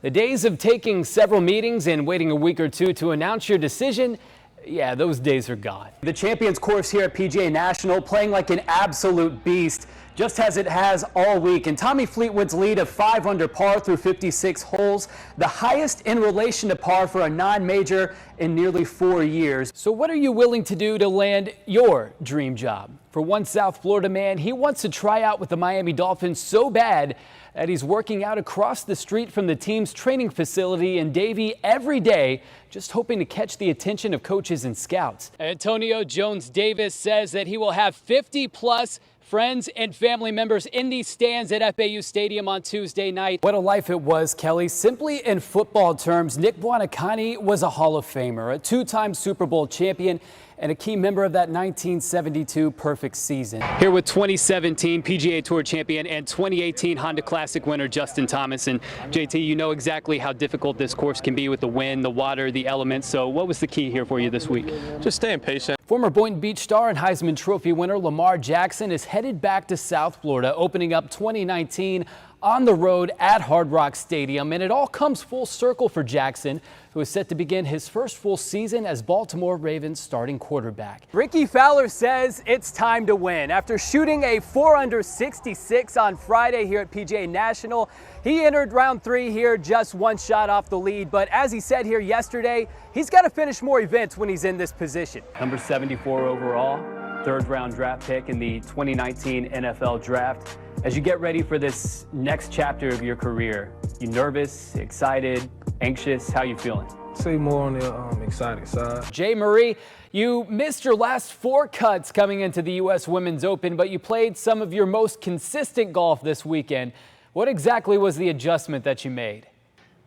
The days of taking several meetings and waiting a week or two to announce your decision, yeah, those days are gone. The Champions course here at PGA National playing like an absolute beast, just as it has all week. And Tommy Fleetwood's lead of 5 under par through 56 holes, the highest in relation to par for a non-major in nearly 4 years. So what are you willing to do to land your dream job? For one South Florida man, he wants to try out with the Miami Dolphins so bad that he's working out across the street from the team's training facility in Davie every day, just hoping to catch the attention of coaches and scouts. Antonio Jones-Davis says that he will have 50-plus friends and family members in these stands at FAU Stadium on Tuesday night. What a life it was, Kelly. Simply in football terms, Nick Buonacane was a Hall of Famer, a 2-time Super Bowl champion, and a key member of that 1972 perfect season. Here with 2017 PGA Tour champion and 2018 Honda Classic winner Justin Thomas. And JT, you know exactly how difficult this course can be with the wind, the water, the elements. So what was the key here for you this week? Just staying patient. Former Boynton Beach star and Heisman Trophy winner Lamar Jackson is headed back to South Florida, opening up 2019 on the road at Hard Rock Stadium. And it all comes full circle for Jackson, who is set to begin his first full season as Baltimore Ravens starting quarterback. Ricky Fowler says it's time to win. After shooting a 4 under 66 on Friday here at PGA National, he entered round 3 here just 1 shot off the lead. But as he said here yesterday, he's got to finish more events when he's in this position. Number 74 overall, 3rd round draft pick in the 2019 NFL draft. As you get ready for this next chapter of your career, you nervous, excited, anxious? How you feeling? Say more on the excited side. Jay Marie, you missed your last 4 cuts coming into the U.S. Women's Open, but you played some of your most consistent golf this weekend. What exactly was the adjustment that you made?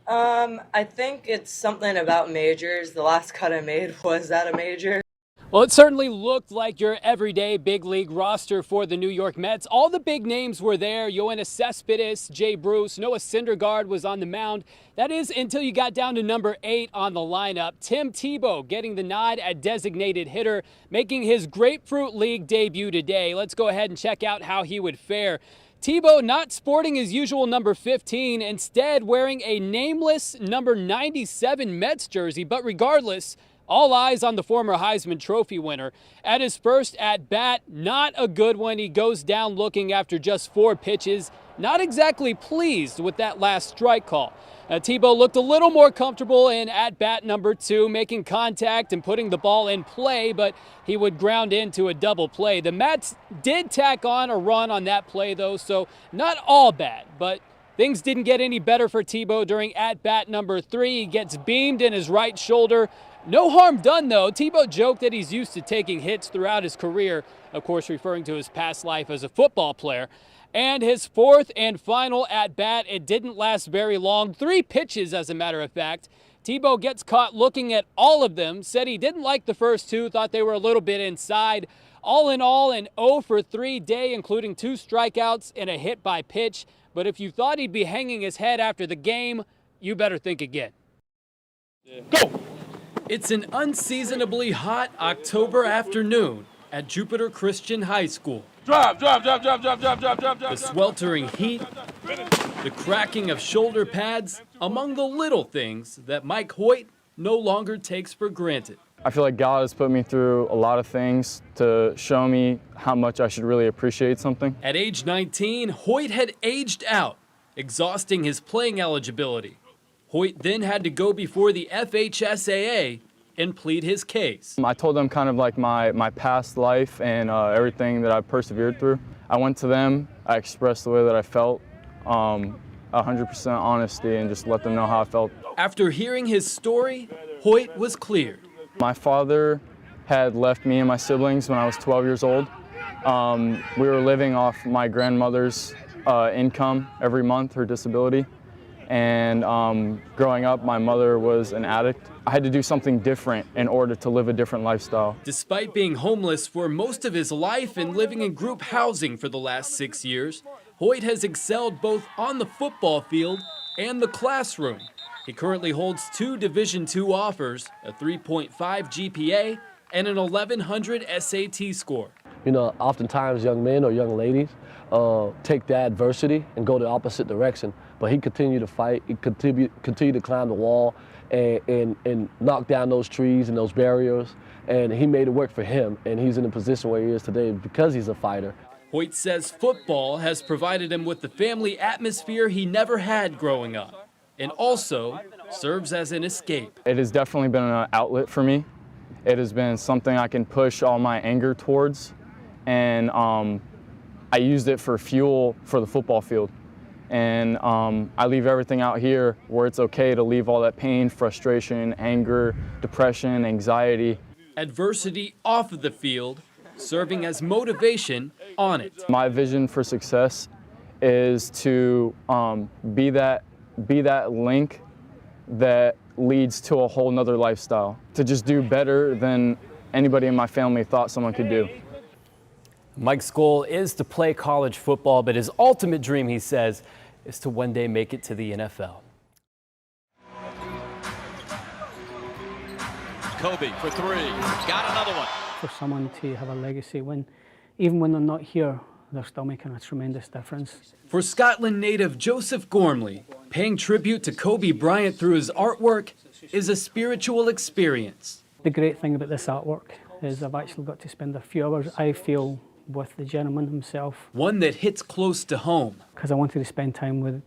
I think it's something about majors. The last cut I made was at a major. Well, it certainly looked like your everyday big league roster for the New York Mets. All the big names were there. Yoenis Cespedes, Jay Bruce, Noah Syndergaard was on the mound. That is until you got down to number 8 on the lineup. Tim Tebow getting the nod at designated hitter, making his Grapefruit League debut today. Let's go ahead and check out how he would fare. Tebow not sporting his usual number 15, instead wearing a nameless number 97 Mets jersey, but regardless, all eyes on the former Heisman Trophy winner. At his first at-bat, not a good one. He goes down looking after just 4 pitches. Not exactly pleased with that last strike call. Tebow looked a little more comfortable in at-bat number 2, making contact and putting the ball in play, but he would ground into a double play. The Mets did tack on a run on that play, though, so not all bad, but things didn't get any better for Tebow during at-bat number 3. He gets beamed in his right shoulder. No harm done, though. Tebow joked that he's used to taking hits throughout his career, of course referring to his past life as a football player. And his 4th and final at-bat, it didn't last very long. 3 pitches, as a matter of fact. Tebow gets caught looking at all of them, said he didn't like the first 2, thought they were a little bit inside. All in all, an 0 for 3 day, including 2 strikeouts and a hit by pitch. But if you thought he'd be hanging his head after the game, you better think again. Go! It's an unseasonably hot October afternoon at Jupiter Christian High School. Drop. The sweltering heat, the cracking of shoulder pads, among the little things that Mike Hoyt no longer takes for granted. I feel like God has put me through a lot of things to show me how much I should really appreciate something. At age 19, Hoyt had aged out, exhausting his playing eligibility. Hoyt then had to go before the FHSAA and plead his case. I told them kind of like my past life and everything that I've persevered through. I went to them, I expressed the way that I felt, 100% honesty, and just let them know how I felt. After hearing his story, Hoyt was cleared. My father had left me and my siblings when I was 12 years old. We were living off my grandmother's income every month, her disability. And growing up, my mother was an addict. I had to do something different in order to live a different lifestyle. Despite being homeless for most of his life and living in group housing for the last 6 years, Hoyt has excelled both on the football field and the classroom. He currently holds 2 Division II offers, a 3.5 GPA, and an 1100 SAT score. You know, oftentimes young men or young ladies take the adversity and go the opposite direction. But he continued to fight, he continued to climb the wall and knock down those trees and those barriers. And he made it work for him. And he's in the position where he is today because he's a fighter. Hoyt says football has provided him with the family atmosphere he never had growing up, and also serves as an escape. It has definitely been an outlet for me. It has been something I can push all my anger towards, and I used it for fuel for the football field. And I leave everything out here where it's okay to leave all that pain, frustration, anger, depression, anxiety. Adversity off of the field, serving as motivation on it. My vision for success is to be that link that leads to a whole nother lifestyle, to just do better than anybody in my family thought someone could do. Mike's goal is to play college football, but his ultimate dream, he says, is to one day make it to the NFL. Kobe for three, got another one. For someone to have a legacy even when they're not here, they're still making a tremendous difference. For Scotland native Joseph Gormley, paying tribute to Kobe Bryant through his artwork is a spiritual experience. The great thing about this artwork is I've actually got to spend a few hours, I feel, with the gentleman himself. One that hits close to home. Because I wanted to spend time with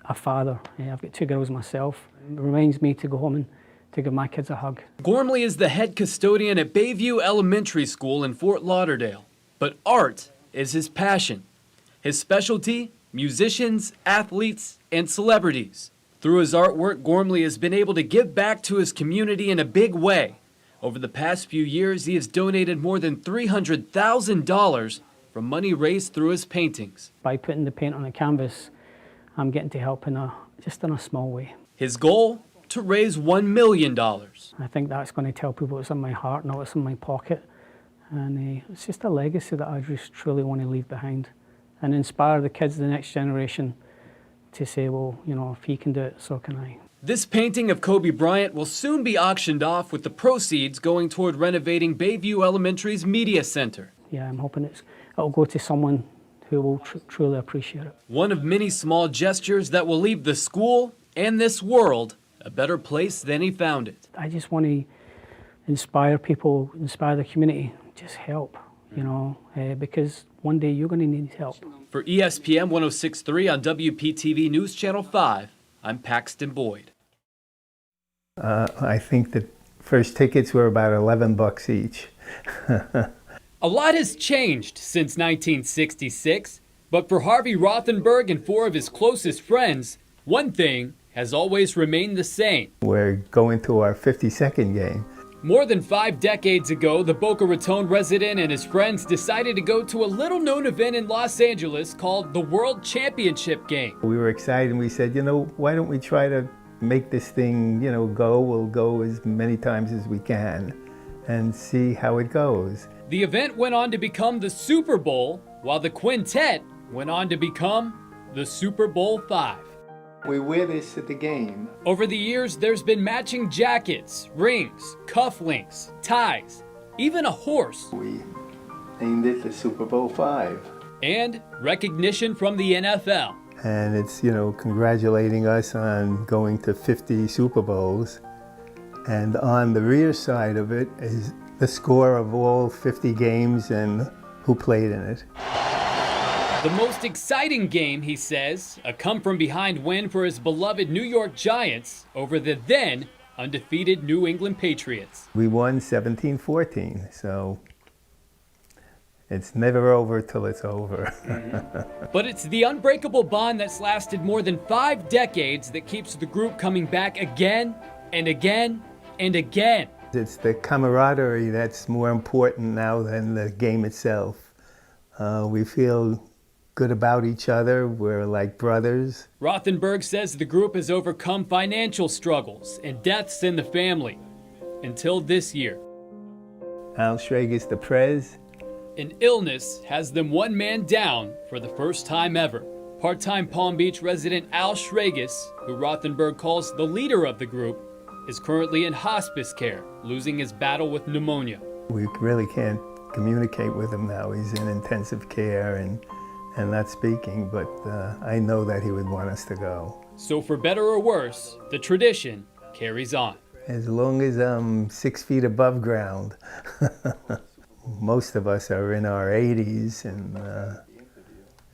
a father. I've got two girls myself. It reminds me to go home and to give my kids a hug. Gormley is the head custodian at Bayview Elementary School in Fort Lauderdale, but art is his passion. His specialty, musicians, athletes, and celebrities. Through his artwork, Gormley has been able to give back to his community in a big way. Over the past few years, he has donated more than $300,000 from money raised through his paintings. By putting the paint on a canvas, I'm getting to help just in a small way. His goal? To raise $1 million. I think that's going to tell people what's in my heart, not what's in my pocket. And it's just a legacy that I just truly want to leave behind and inspire the kids of the next generation to say, well, you know, if he can do it, so can I. This painting of Kobe Bryant will soon be auctioned off with the proceeds going toward renovating Bayview Elementary's Media Center. Yeah, I'm hoping it'll go to someone who will truly appreciate it. One of many small gestures that will leave the school and this world a better place than he found it. I just want to inspire people, inspire the community, just help, you know, because one day you're going to need help. For ESPN 106.3 on WPTV News Channel 5, I'm Paxton Boyd. I think the first tickets were about $11 each. A lot has changed since 1966, but for Harvey Rothenberg and four of his closest friends, one thing has always remained the same. We're going to our 52nd game. More than 5 decades ago, the Boca Raton resident and his friends decided to go to a little-known event in Los Angeles called the World Championship Game. We were excited and we said, you know, why don't we try to make this thing, you know, go? We'll go as many times as we can and see how it goes. The event went on to become the Super Bowl, while the quintet went on to become the Super Bowl V. We wear this at the game. Over the years, there's been matching jackets, rings, cufflinks, ties, even a horse. We named it the Super Bowl V. And recognition from the NFL. And it's, you know, congratulating us on going to 50 Super Bowls. And on the rear side of it is the score of all 50 games and who played in it. The most exciting game, he says, a come-from-behind win for his beloved New York Giants over the then undefeated New England Patriots. We won 17-14, so it's never over till it's over. But it's the unbreakable bond that's lasted more than 5 decades that keeps the group coming back again and again and again. It's the camaraderie that's more important now than the game itself. We feel good about each other. We're like brothers. Rothenberg says the group has overcome financial struggles and deaths in the family until this year. Al Schragus, the Prez. An illness has them one man down for the first time ever. Part-time Palm Beach resident Al Schragus, who Rothenberg calls the leader of the group, is currently in hospice care, losing his battle with pneumonia. We really can't communicate with him now. He's in intensive care and not speaking, but I know that he would want us to go. So for better or worse, the tradition carries on. As long as I'm 6 feet above ground. Most of us are in our 80s, and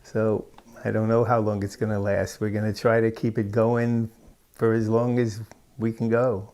so I don't know how long it's going to last. We're going to try to keep it going for as long as we can go.